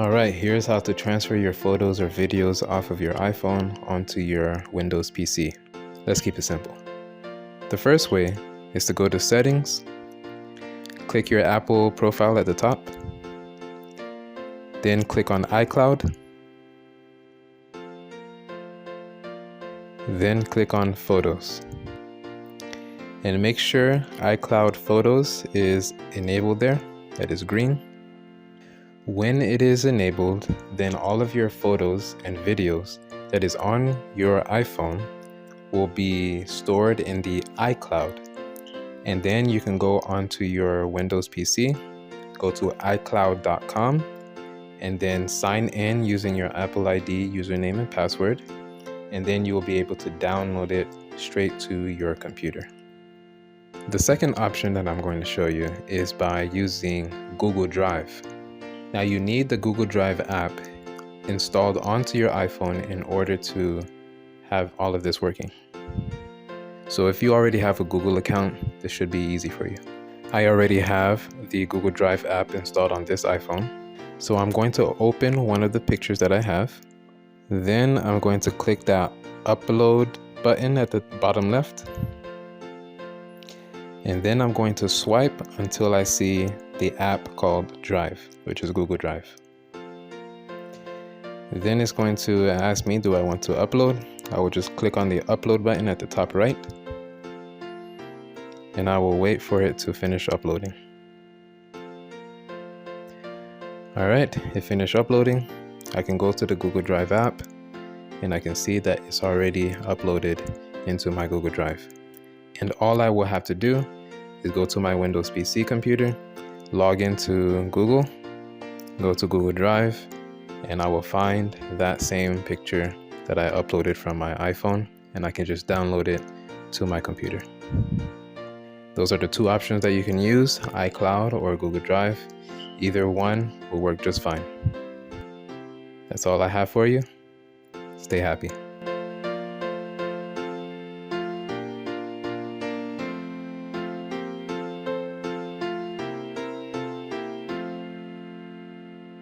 Alright, here's how to transfer your photos or videos off of your iPhone onto your Windows PC. Let's keep it simple. The first way is to go to Settings, click your Apple profile at the top, then click on iCloud, then click on Photos. And make sure iCloud Photos is enabled there, that is green. When it is enabled, then all of your photos and videos that is on your iPhone will be stored in the iCloud. And then you can go onto your Windows PC, go to iCloud.com, and then sign in using your Apple ID username and password. And then you will be able to download it straight to your computer. The second option that I'm going to show you is by using Google Drive. Now you need the Google Drive app installed onto your iPhone in order to have all of this working. So if you already have a Google account, this should be easy for you. I already have the Google Drive app installed on this iPhone. So I'm going to open one of the pictures that I have. Then I'm going to click that upload button at the bottom left. And then I'm going to swipe until I see the app called Drive, which is Google Drive. Then it's going to ask me, do I want to upload? I will just click on the upload button at the top right. And I will wait for it to finish uploading. All right, it finished uploading. I can go to the Google Drive app and I can see that it's already uploaded into my Google Drive. And all I will have to do is go to my Windows PC computer, log into Google, go to Google Drive, and I will find that same picture that I uploaded from my iPhone, and I can just download it to my computer. Those are the two options that you can use, iCloud or Google Drive. Either one will work just fine. That's all I have for you. Stay happy.